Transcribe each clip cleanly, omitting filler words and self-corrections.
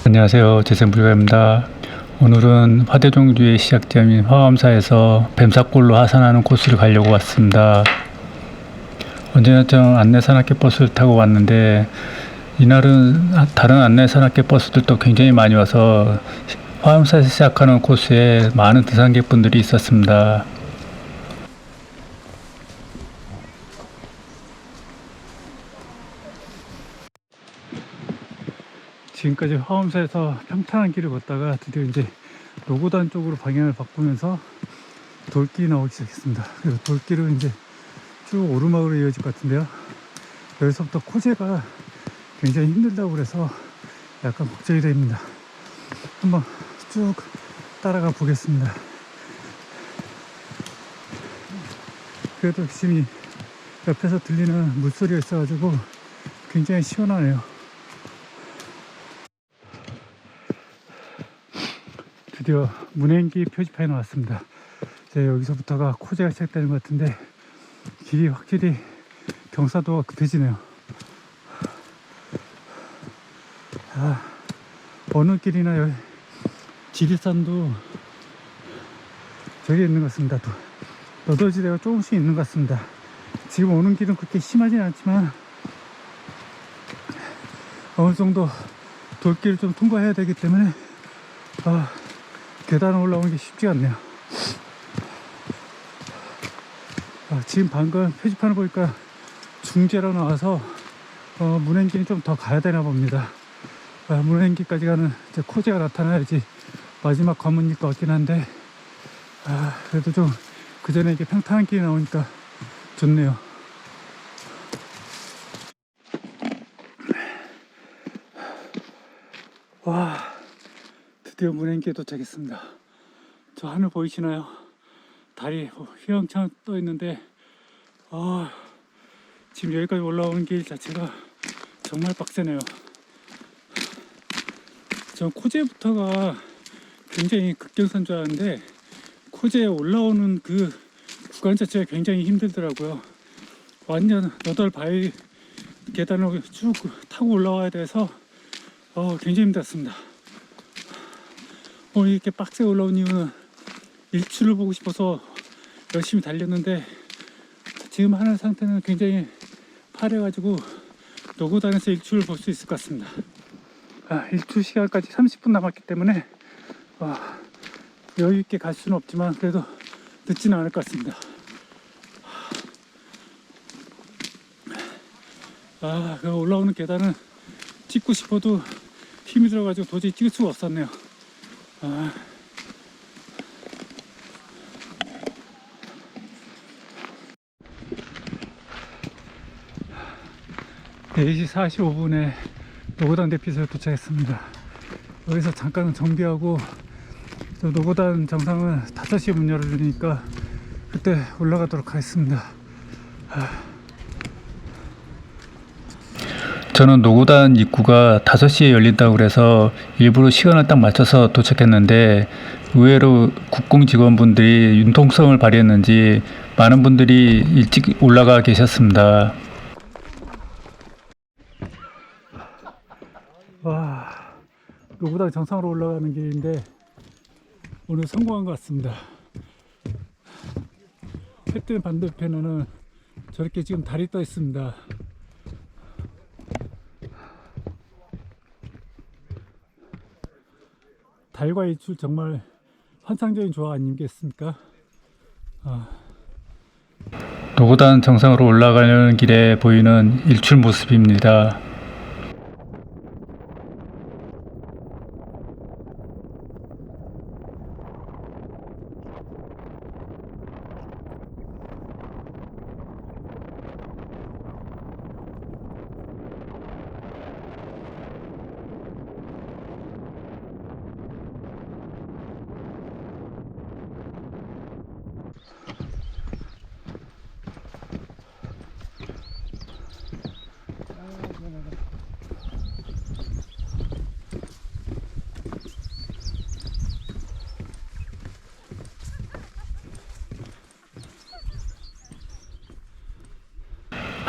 안녕하세요. 재생불가입니다. 오늘은 화대종주의 시작점인 화엄사에서 뱀사골로 하산하는 코스를 가려고 왔습니다. 언제나 좀 안내산악회 버스를 타고 왔는데 이날은 다른 안내산악회 버스들도 굉장히 많이 와서 화엄사에서 시작하는 코스에 많은 등산객분들이 있었습니다. 지금까지 화엄사에서 평탄한 길을 걷다가 드디어 이제 노고단 쪽으로 방향을 바꾸면서 돌길이 나오기 시작했습니다. 그리고 돌길은 이제 쭉 오르막으로 이어질 것 같은데요. 여기서부터 코제가 굉장히 힘들다고 그래서 약간 걱정이 됩니다. 한번 쭉 따라가 보겠습니다. 그래도 지금 옆에서 들리는 물소리가 있어가지고 굉장히 시원하네요. 드디어 문행기 표지판이 나왔습니다. 이제 여기서부터가 코제가 시작되는 것 같은데 길이 확실히 경사도가 급해지네요. 어느 길이나 여기 지리산도 저기 있는 것 같습니다. 너덜지대가 조금씩 있는 것 같습니다. 지금 오는 길은 그렇게 심하진 않지만 어느 정도 돌길을 좀 통과해야 되기 때문에 계단을 올라오는 게 쉽지가 않네요. 지금 방금 표지판을 보니까 중제로 나와서 문행기는 좀 더 가야 되나 봅니다. 문행기까지 가는 이제 코제가 나타나야지 마지막 관문일 것 같긴 한데 그래도 좀 그 전에 이게 평탄한 길이 나오니까 좋네요. 와, 드디어 문행기에 도착했습니다. 저 하늘 보이시나요? 달이 휘황찬 떠 있는데 지금 여기까지 올라오는 길 자체가 정말 빡세네요. 전 코제부터가 굉장히 급경사인 줄 알았는데 코제에 올라오는 그 구간 자체가 굉장히 힘들더라고요. 완전 너덜 바위 계단을 쭉 타고 올라와야 돼서 굉장히 힘들었습니다. 오늘 이렇게 빡세게 올라온 이유는 일출을 보고 싶어서 열심히 달렸는데 지금 하늘 상태는 굉장히 파래가지고 노고단에서 일출을 볼 수 있을 것 같습니다. 일출 시간까지 30분 남았기 때문에 여유 있게 갈 수는 없지만 그래도 늦지는 않을 것 같습니다. 그 올라오는 계단은 찍고 싶어도 힘이 들어가지고 도저히 찍을 수가 없었네요. 4시 45분에 노고단 대피소에 도착했습니다. 여기서 잠깐 정비하고 노고단 정상은 5시에 문 열어주니까 그때 올라가도록 하겠습니다. 저는 노고단 입구가 5시에 열린다고 그래서 일부러 시간을 딱 맞춰서 도착했는데 의외로 국공 직원분들이 융통성을 발휘했는지 많은 분들이 일찍 올라가 계셨습니다. 노고단 정상으로 올라가는 길인데 오늘 성공한 것 같습니다. 해 뜨는 반대편에는 저렇게 지금 달이 떠 있습니다. 달과 일출 정말 환상적인 조화 아니겠습니까? 노고단 정상으로 올라가려는 길에 보이는 일출 모습입니다.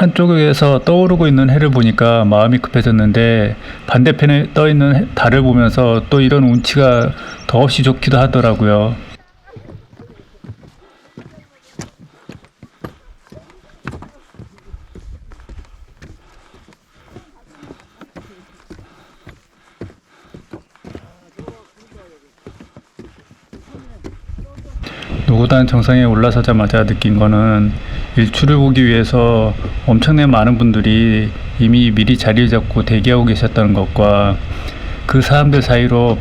한쪽에서 떠오르고 있는 해를 보니까 마음이 급해졌는데 반대편에 떠 있는 달을 보면서 또 이런 운치가 더없이 좋기도 하더라고요. 노고단 정상에 올라서자마자 느낀 거는 일출을 보기 위해서 엄청나게 많은 분들이 이미 미리 자리를 잡고 대기하고 계셨다는 것과 그 사람들 사이로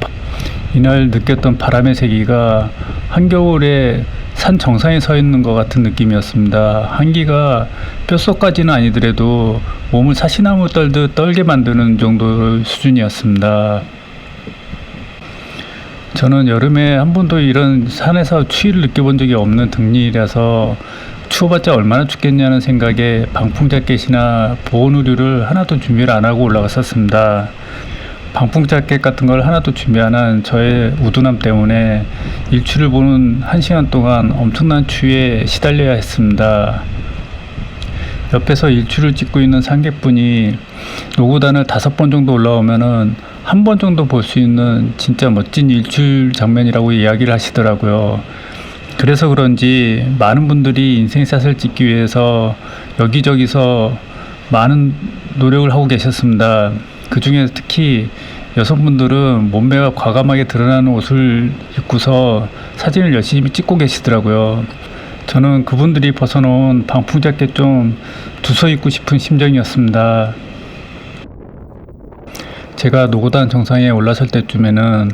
이날 느꼈던 바람의 세기가 한겨울에 산 정상에 서 있는 것 같은 느낌이었습니다. 한기가 뼛속까지는 아니더라도 몸을 사시나무 떨듯 떨게 만드는 정도의 수준이었습니다. 저는 여름에 한 번도 이런 산에서 추위를 느껴본 적이 없는 등리라서 추워봤자 얼마나 춥겠냐는 생각에 방풍 자켓이나 보온 의류를 하나도 준비를 안 하고 올라갔었습니다. 방풍 자켓 같은 걸 하나도 준비 안 한 저의 우둔함 때문에 일출을 보는 1시간 동안 엄청난 추위에 시달려야 했습니다. 옆에서 일출을 찍고 있는 상객분이 노고단을 5번 정도 올라오면은 한 번 정도 볼 수 있는 진짜 멋진 일출 장면이라고 이야기를 하시더라고요. 그래서 그런지 많은 분들이 인생샷을 찍기 위해서 여기저기서 많은 노력을 하고 계셨습니다. 그 중에 특히 여성분들은 몸매가 과감하게 드러나는 옷을 입고서 사진을 열심히 찍고 계시더라고요. 저는 그분들이 벗어놓은 방풍 자켓 좀 주워 입고 싶은 심정이었습니다. 제가 노고단 정상에 올라설 때쯤에는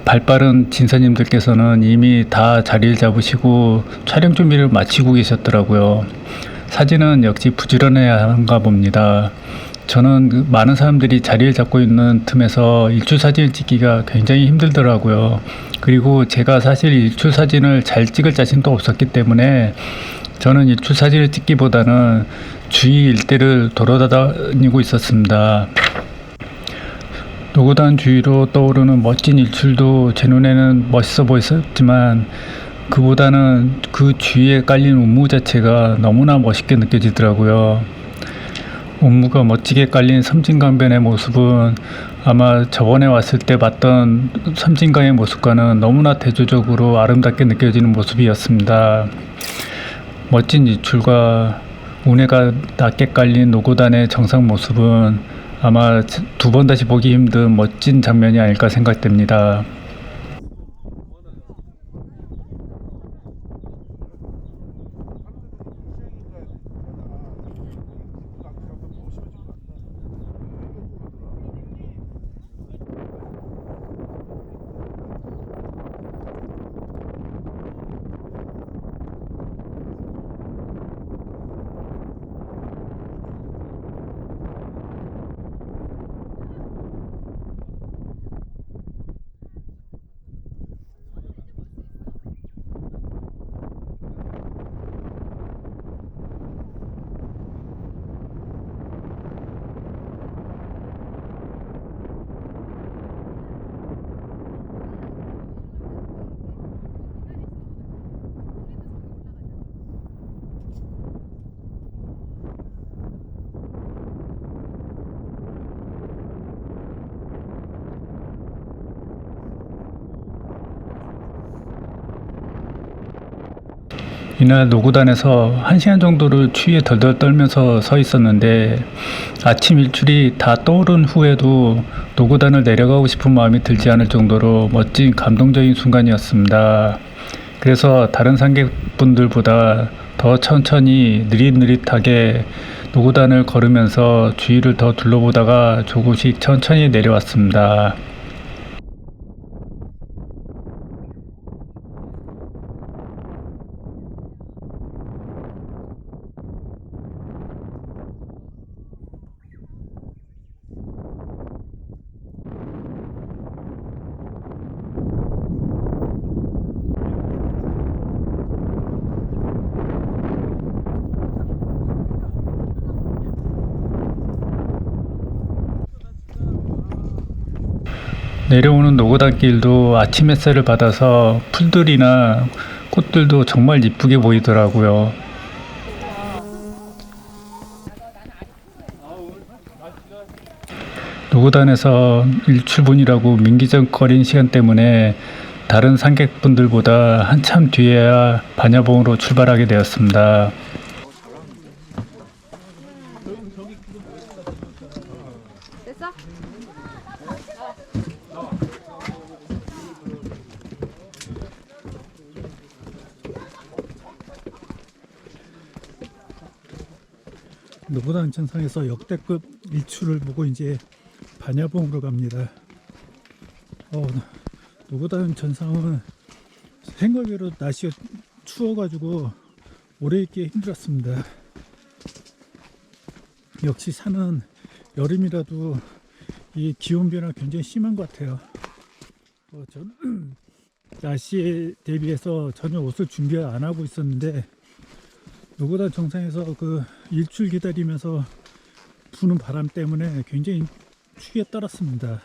발빠른 진사님들께서는 이미 다 자리를 잡으시고 촬영 준비를 마치고 계셨더라고요. 사진은 역시 부지런해야 한가 봅니다. 저는 많은 사람들이 자리를 잡고 있는 틈에서 일출 사진을 찍기가 굉장히 힘들더라고요. 그리고 제가 사실 일출 사진을 잘 찍을 자신도 없었기 때문에 저는 일출 사진을 찍기보다는 주위 일대를 돌아다니고 있었습니다. 노고단 주위로 떠오르는 멋진 일출도 제 눈에는 멋있어 보였지만 그보다는 그 주위에 깔린 운무 자체가 너무나 멋있게 느껴지더라고요. 운무가 멋지게 깔린 섬진강변의 모습은 아마 저번에 왔을 때 봤던 섬진강의 모습과는 너무나 대조적으로 아름답게 느껴지는 모습이었습니다. 멋진 일출과 운해가 낮게 깔린 노고단의 정상 모습은 아마 2번 다시 보기 힘든 멋진 장면이 아닐까 생각됩니다. 이날 노고단에서 1시간 정도를 추위에 덜덜 떨면서 서 있었는데 아침 일출이 다 떠오른 후에도 노고단을 내려가고 싶은 마음이 들지 않을 정도로 멋진 감동적인 순간이었습니다. 그래서 다른 상객분들보다 더 천천히 느릿느릿하게 노고단을 걸으면서 주위를 더 둘러보다가 조금씩 천천히 내려왔습니다. 내려오는 노고단길도 아침 햇살을 받아서 풀들이나 꽃들도 정말 이쁘게 보이더라고요. 노고단에서 일출분이라고 민기적거린 시간 때문에 다른 상객분들보다 한참 뒤에야 반야봉으로 출발하게 되었습니다. 됐어? 노고단 전상에서 역대급 일출을 보고 이제 반야봉으로 갑니다. 노고단 전상은 생각외로 날씨가 추워가지고 오래 있기 힘들었습니다. 역시 산은 여름이라도 이 기온 변화 굉장히 심한 것 같아요. 저는 날씨에 대비해서 전혀 옷을 준비 안 하고 있었는데 노고단 정상에서 그 일출 기다리면서 부는 바람 때문에 굉장히 추위에 떨었습니다.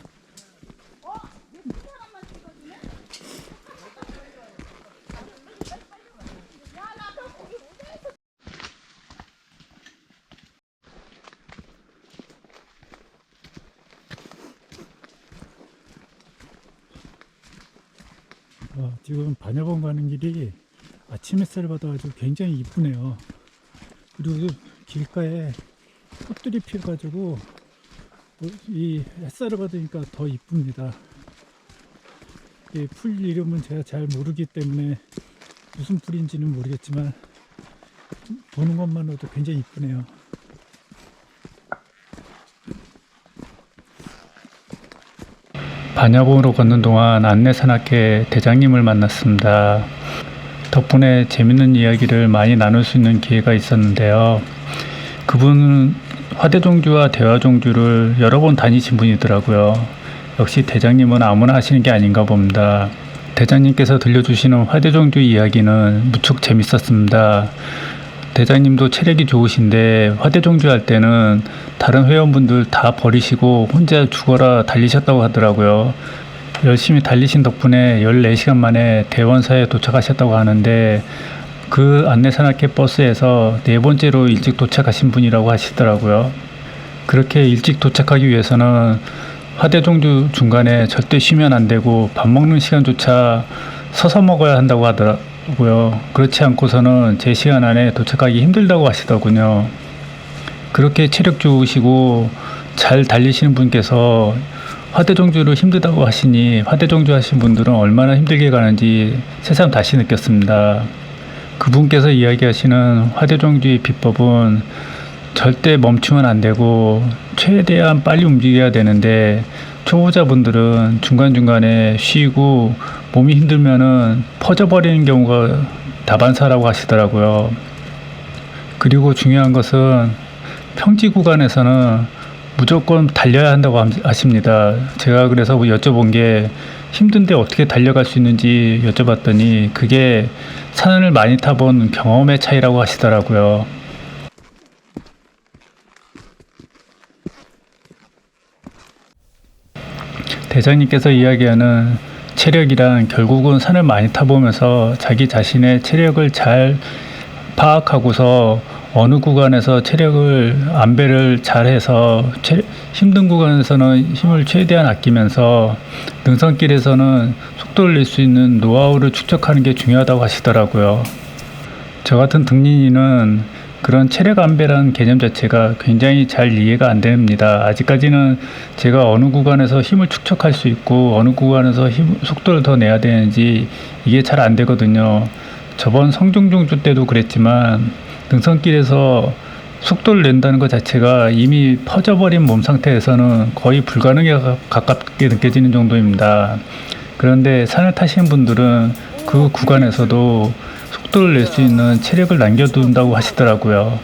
지금 반야봉 가는 길이 아침 햇살을 받아가지고 굉장히 이쁘네요. 그리고 길가에 꽃들이 피어가지고 이 햇살을 받으니까 더 이쁩니다. 이 풀 이름은 제가 잘 모르기 때문에 무슨 풀인지는 모르겠지만 보는 것만으로도 굉장히 이쁘네요. 반야봉으로 걷는 동안 안내산악회 대장님을 만났습니다. 덕분에 재밌는 이야기를 많이 나눌 수 있는 기회가 있었는데요. 그분은 화대종주와 대화종주를 여러 번 다니신 분이더라고요. 역시 대장님은 아무나 하시는 게 아닌가 봅니다. 대장님께서 들려주시는 화대종주 이야기는 무척 재밌었습니다. 대장님도 체력이 좋으신데 화대종주 할 때는 다른 회원분들 다 버리시고 혼자 죽어라 달리셨다고 하더라고요. 열심히 달리신 덕분에 14시간 만에 대원사에 도착하셨다고 하는데 그 안내산악회 버스에서 4번째로 일찍 도착하신 분이라고 하시더라고요. 그렇게 일찍 도착하기 위해서는 화대종주 중간에 절대 쉬면 안 되고 밥 먹는 시간조차 서서 먹어야 한다고 하더라고요. 그렇지 않고서는 제 시간 안에 도착하기 힘들다고 하시더군요. 그렇게 체력 좋으시고 잘 달리시는 분께서 화대종주를 힘들다고 하시니 화대종주 하신 분들은 얼마나 힘들게 가는지 새삼 다시 느꼈습니다. 그분께서 이야기하시는 화대종주의 비법은 절대 멈추면 안 되고 최대한 빨리 움직여야 되는데 초보자분들은 중간중간에 쉬고 몸이 힘들면은 퍼져버리는 경우가 다반사라고 하시더라고요. 그리고 중요한 것은 평지 구간에서는 무조건 달려야 한다고 하십니다. 제가 그래서 여쭤본 게 힘든데 어떻게 달려갈 수 있는지 여쭤봤더니 그게 산을 많이 타본 경험의 차이라고 하시더라고요. 대장님께서 이야기하는 체력이란 결국은 산을 많이 타보면서 자기 자신의 체력을 잘 파악하고서 어느 구간에서 체력을 안배를 잘해서 힘든 구간에서는 힘을 최대한 아끼면서 능선길에서는 속도를 낼 수 있는 노하우를 축적하는 게 중요하다고 하시더라고요. 저 같은 등린이는 그런 체력 안배라는 개념 자체가 굉장히 잘 이해가 안 됩니다. 아직까지는 제가 어느 구간에서 힘을 축적할 수 있고 어느 구간에서 속도를 더 내야 되는지 이게 잘 안 되거든요. 저번 성중종주 때도 그랬지만 능선길에서 속도를 낸다는 것 자체가 이미 퍼져버린 몸 상태에서는 거의 불가능에 가깝게 느껴지는 정도입니다. 그런데 산을 타시는 분들은 그 구간에서도 속도를 낼 수 있는 체력을 남겨둔다고 하시더라고요.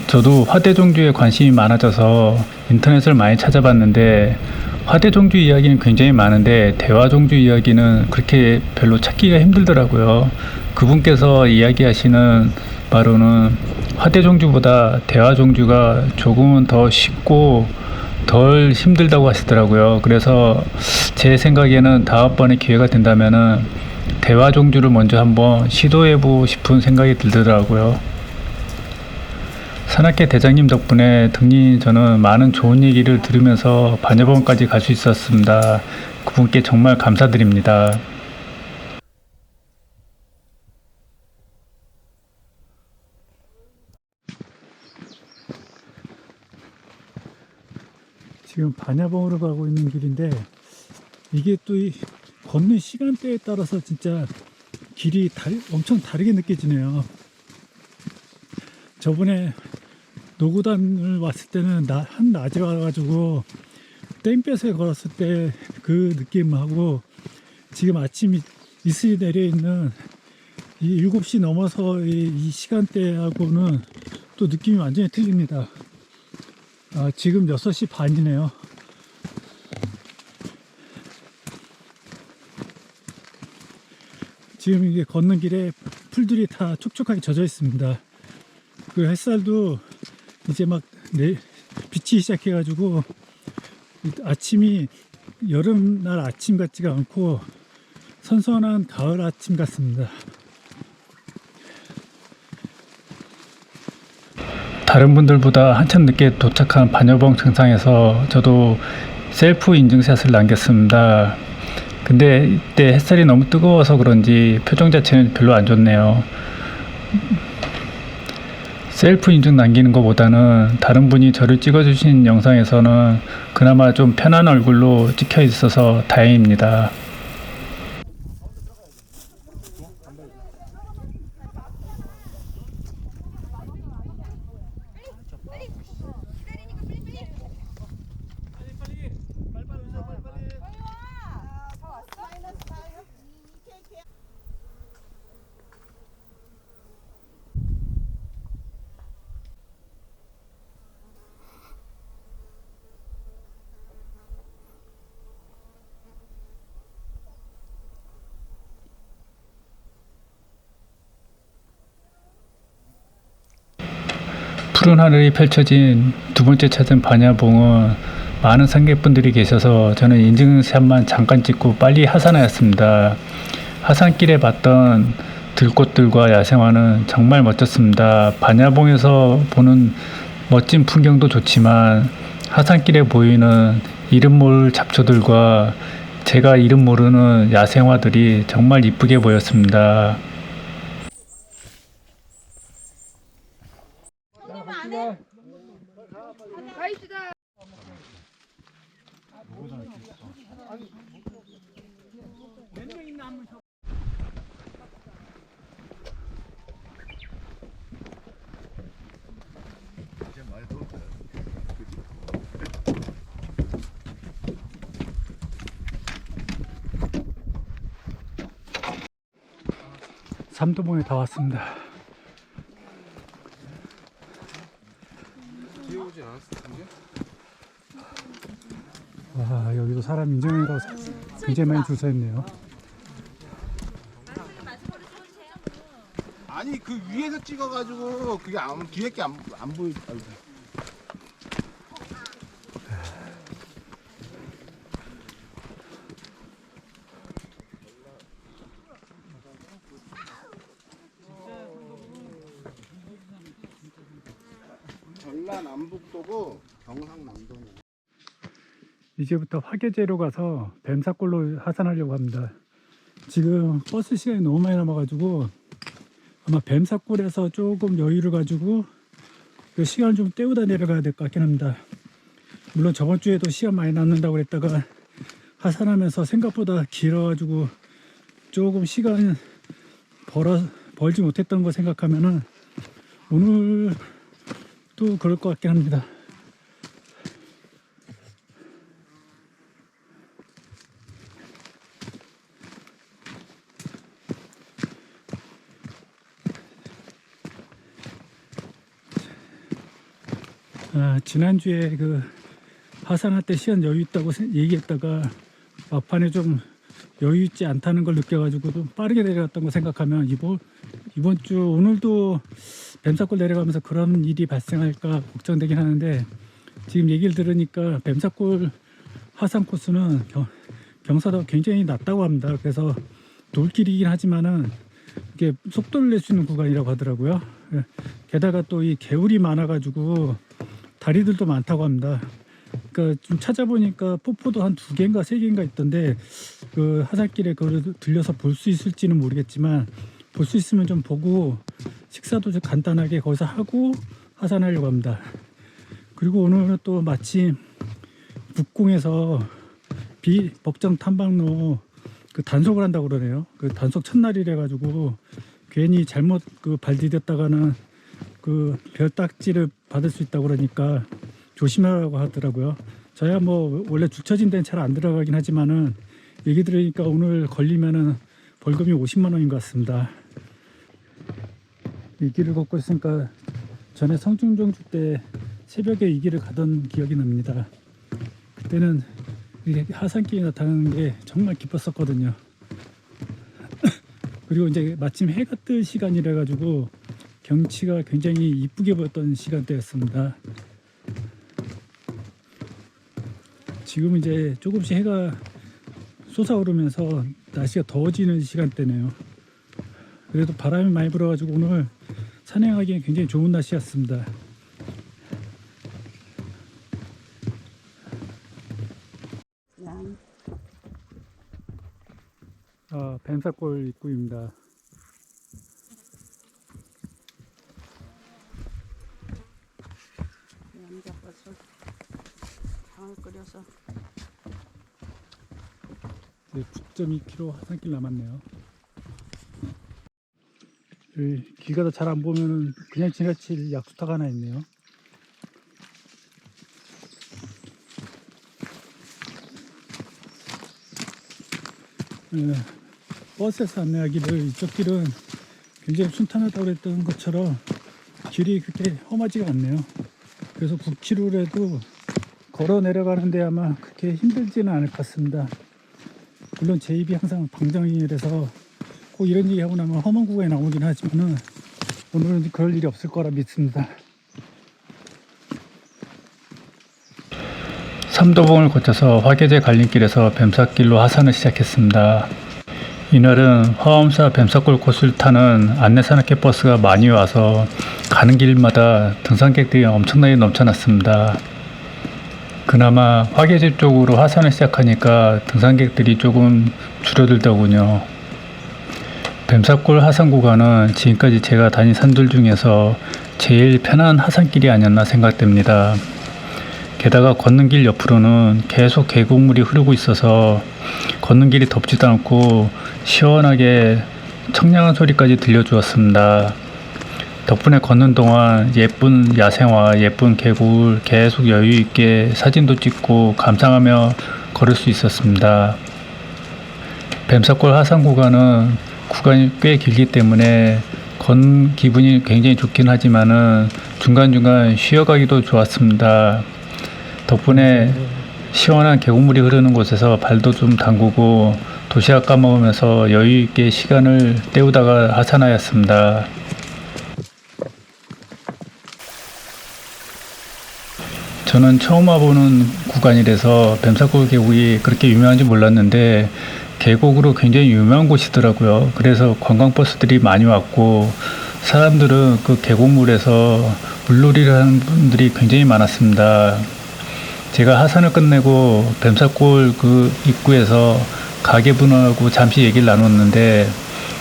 저도 화대종주에 관심이 많아져서 인터넷을 많이 찾아봤는데 화대종주 이야기는 굉장히 많은데 대화종주 이야기는 그렇게 별로 찾기가 힘들더라고요. 그분께서 이야기하시는 바로는 화대종주보다 대화종주가 조금은 더 쉽고 덜 힘들다고 하시더라고요. 그래서 제 생각에는 다음번에 기회가 된다면은 대화종주를 먼저 한번 시도해보고 싶은 생각이 들더라고요. 산악회 대장님 덕분에 등린 저는 많은 좋은 얘기를 들으면서 반야봉까지 갈 수 있었습니다. 그분께 정말 감사드립니다. 지금 반야봉으로 가고 있는 길인데 이게 또 이 걷는 시간대에 따라서 진짜 길이 엄청 다르게 느껴지네요. 저번에 노고단을 왔을 때는 한낮에 와가지고 땡볕에 걸었을 때 그 느낌하고 지금 아침 이슬이 내려있는 이 7시 넘어서 이 시간대하고는 또 느낌이 완전히 틀립니다. 지금 6시 반이네요. 지금 이게 걷는 길에 풀들이 다 촉촉하게 젖어 있습니다. 그 햇살도 이제 막 비치기 시작해가지고 아침이 여름날 아침 같지가 않고 선선한 가을 아침 같습니다. 다른 분들보다 한참 늦게 도착한 반야봉 정상에서 저도 셀프 인증샷을 남겼습니다. 근데 이때 햇살이 너무 뜨거워서 그런지 표정 자체는 별로 안 좋네요. 셀프 인증 남기는 것보다는 다른 분이 저를 찍어주신 영상에서는 그나마 좀 편한 얼굴로 찍혀 있어서 다행입니다. 푸른 하늘이 펼쳐진 두 번째 찾은 반야봉은 많은 상객분들이 계셔서 저는 인증샷만 잠깐 찍고 빨리 하산하였습니다. 하산길에 봤던 들꽃들과 야생화는 정말 멋졌습니다. 반야봉에서 보는 멋진 풍경도 좋지만 하산길에 보이는 이름 모를 잡초들과 제가 이름 모르는 야생화들이 정말 이쁘게 보였습니다. 가이드다. 삼도봉에 다 왔습니다. 뒤에 오진 않았을 텐데? 와, 여기도 사람 인증하느라고 굉장히 많이 줄 서 있네요. 아니 그 위에서 찍어가지고 그게 뒤에 게 안 보이. 아이고. 전라남북도고 경상남도네. 이제부터 화계제로 가서 뱀사골로 하산하려고 합니다. 지금 버스 시간이 너무 많이 남아가지고 아마 뱀사골에서 조금 여유를 가지고 그 시간을 좀 때우다 내려가야 될 것 같긴 합니다. 물론 저번 주에도 시간 많이 남는다고 그랬다가 하산하면서 생각보다 길어가지고 조금 시간 벌지 못했던 거 생각하면은 오늘 또 그럴 것 같긴 합니다. 지난주에 그 하산할 때 시간 여유 있다고 얘기했다가 막판에 좀 여유 있지 않다는 걸 느껴가지고 좀 빠르게 내려갔던 거 생각하면 이번 주 오늘도 뱀사골 내려가면서 그런 일이 발생할까 걱정되긴 하는데 지금 얘기를 들으니까 뱀사골 하산 코스는 경사도가 굉장히 낮다고 합니다. 그래서 돌길이긴 하지만은 이게 속도를 낼 수 있는 구간이라고 하더라고요. 게다가 또 이 개울이 많아가지고 다리들도 많다고 합니다. 그러니까 좀 찾아보니까 폭포도 한 2개인가 3개인가 있던데 그 하산길에 그걸 들려서 볼 수 있을지는 모르겠지만 볼 수 있으면 좀 보고 식사도 좀 간단하게 거기서 하고 하산하려고 합니다. 그리고 오늘은 또 마침 북궁에서 비법정 탐방로 그 단속을 한다고 그러네요. 그 단속 첫날이래 가지고 괜히 잘못 그 발 디뎠다가는 그 별딱지를 받을 수 있다고 그러니까 조심하라고 하더라고요. 저야 뭐 원래 죽처진 데는 잘 안 들어가긴 하지만은 얘기 들으니까 오늘 걸리면은 벌금이 50만 원인 것 같습니다. 이 길을 걷고 있으니까 전에 성중종주 때 새벽에 이 길을 가던 기억이 납니다. 그때는 이렇게 하산길이 나타나는 게 정말 기뻤었거든요. 그리고 이제 마침 해가 뜰 시간이라 가지고 경치가 굉장히 이쁘게 보였던 시간대였습니다. 지금 이제 조금씩 해가 솟아오르면서 날씨가 더워지는 시간대네요. 그래도 바람이 많이 불어가지고 오늘 산행하기엔 굉장히 좋은 날씨였습니다. 뱀사골 입구입니다. 양잡아서 장을 끓여서 9.2km 하산길 남았네요. 길 가다 잘 안 보면은 그냥 지나칠 약수터가 하나 있네요. 버스에서 안내하기를 이쪽 길은 굉장히 순탄하다고 그랬던 것처럼 길이 그렇게 험하지가 않네요. 그래서 9km라도 걸어 내려가는데 아마 그렇게 힘들지는 않을 것 같습니다. 물론 제 입이 항상 방정이라서 꼭 이런 얘기 하고 나면 험한 구간에 나오긴 하지만은 오늘은 그럴 일이 없을 거라 믿습니다. 삼도봉을 거쳐서 화계제 갈림길에서 뱀사길로 하산을 시작했습니다. 이날은 화엄사 뱀사골 코스를 타는 안내산악회 버스가 많이 와서 가는 길마다 등산객들이 엄청나게 넘쳐났습니다. 그나마 화계제 쪽으로 하산을 시작하니까 등산객들이 조금 줄어들더군요. 뱀사골 하산 구간은 지금까지 제가 다닌 산들 중에서 제일 편한 하산길이 아니었나 생각됩니다. 게다가 걷는 길 옆으로는 계속 계곡물이 흐르고 있어서 걷는 길이 덥지도 않고 시원하게 청량한 소리까지 들려주었습니다. 덕분에 걷는 동안 예쁜 야생화, 예쁜 계곡을 계속 여유 있게 사진도 찍고 감상하며 걸을 수 있었습니다. 뱀사골 하산 구간은 구간이 꽤 길기 때문에 걷는 기분이 굉장히 좋긴 하지만은 중간중간 쉬어가기도 좋았습니다. 덕분에 시원한 계곡물이 흐르는 곳에서 발도 좀 담그고 도시락 까먹으면서 여유 있게 시간을 때우다가 하산하였습니다. 저는 처음 와보는 구간이라서 뱀사골 계곡이 그렇게 유명한지 몰랐는데 계곡으로 굉장히 유명한 곳이더라고요. 그래서 관광버스들이 많이 왔고 사람들은 그 계곡물에서 물놀이를 하는 분들이 굉장히 많았습니다. 제가 하산을 끝내고 뱀사골 그 입구에서 가게분하고 잠시 얘기를 나눴는데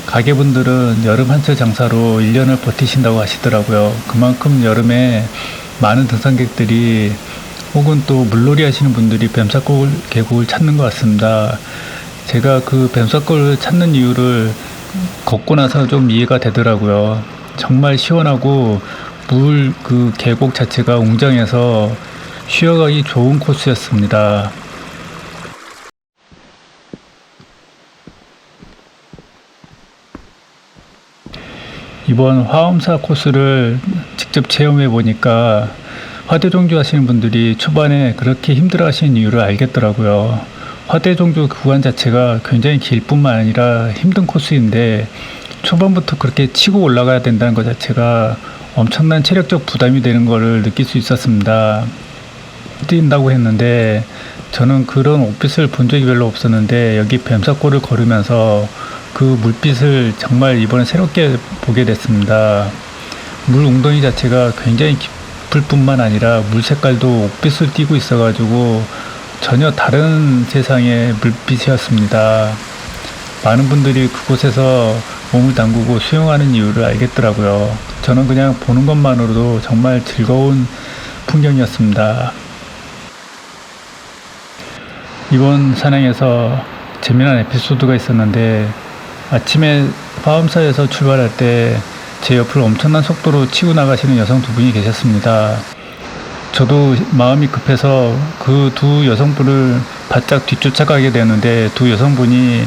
가게분들은 여름 한철 장사로 1년을 버티신다고 하시더라고요. 그만큼 여름에 많은 등산객들이 혹은 또 물놀이 하시는 분들이 뱀사골 계곡을 찾는 것 같습니다. 제가 그 뱀사골을 찾는 이유를 걷고 나서 좀 이해가 되더라고요. 정말 시원하고 물 그 계곡 자체가 웅장해서 쉬어가기 좋은 코스였습니다. 이번 화엄사 코스를 직접 체험해 보니까 화대종주 하시는 분들이 초반에 그렇게 힘들어 하시는 이유를 알겠더라고요. 화대종주 구간 자체가 굉장히 길 뿐만 아니라 힘든 코스인데 초반부터 그렇게 치고 올라가야 된다는 것 자체가 엄청난 체력적 부담이 되는 것을 느낄 수 있었습니다. 뛴다고 했는데 저는 그런 옷빛을 본 적이 별로 없었는데 여기 뱀사골을 걸으면서 그 물빛을 정말 이번에 새롭게 보게 됐습니다. 물 웅덩이 자체가 굉장히 깊을 뿐만 아니라 물 색깔도 옥빛을 띠고 있어가지고 전혀 다른 세상의 물빛이었습니다. 많은 분들이 그곳에서 몸을 담그고 수영하는 이유를 알겠더라고요. 저는 그냥 보는 것만으로도 정말 즐거운 풍경이었습니다. 이번 산행에서 재미난 에피소드가 있었는데, 아침에 화엄사에서 출발할 때 제 옆을 엄청난 속도로 치고 나가시는 여성 두 분이 계셨습니다. 저도 마음이 급해서 그 두 여성분을 바짝 뒤쫓아가게 되는데, 두 여성분이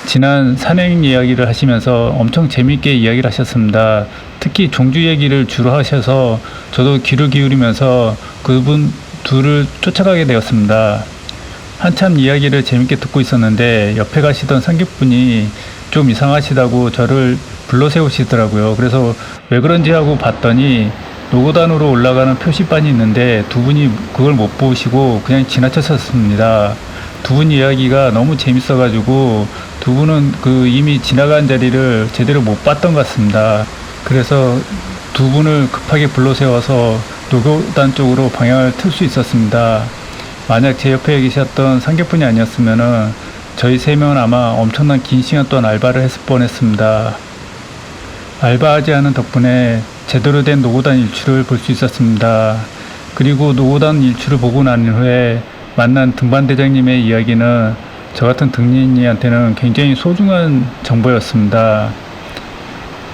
지난 산행 이야기를 하시면서 엄청 재미있게 이야기를 하셨습니다. 특히 종주 얘기를 주로 하셔서 저도 귀를 기울이면서 그분 둘을 쫓아가게 되었습니다. 한참 이야기를 재밌게 듣고 있었는데 옆에 가시던 상객분이 좀 이상하시다고 저를 불러 세우시더라고요. 그래서 왜 그런지 하고 봤더니 노고단으로 올라가는 표시판이 있는데 두 분이 그걸 못 보시고 그냥 지나쳤었습니다. 두 분 이야기가 너무 재밌어가지고 두 분은 그 이미 지나간 자리를 제대로 못 봤던 것 같습니다. 그래서 두 분을 급하게 불러 세워서 노고단 쪽으로 방향을 틀 수 있었습니다. 만약 제 옆에 계셨던 상객분이 아니었으면은 저희 세 명은 아마 엄청난 긴 시간 동안 알바를 했을 뻔했습니다. 알바하지 않은 덕분에 제대로 된 노고단 일출을 볼 수 있었습니다. 그리고 노고단 일출을 보고 난 후에 만난 등반대장님의 이야기는 저 같은 등린이한테는 굉장히 소중한 정보였습니다.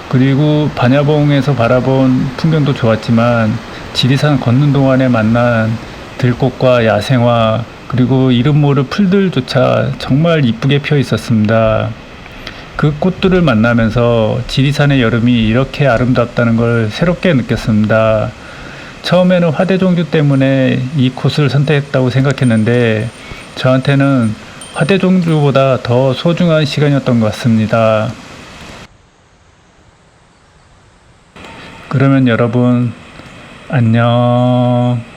그리고 반야봉에서 바라본 풍경도 좋았지만 지리산 걷는 동안에 만난 들꽃과 야생화, 그리고 이름 모를 풀들조차 정말 이쁘게 피어 있었습니다. 그 꽃들을 만나면서 지리산의 여름이 이렇게 아름답다는 걸 새롭게 느꼈습니다. 처음에는 화대종주 때문에 이 코스를 선택했다고 생각했는데 저한테는 화대종주보다 더 소중한 시간이었던 것 같습니다. 그러면 여러분 안녕.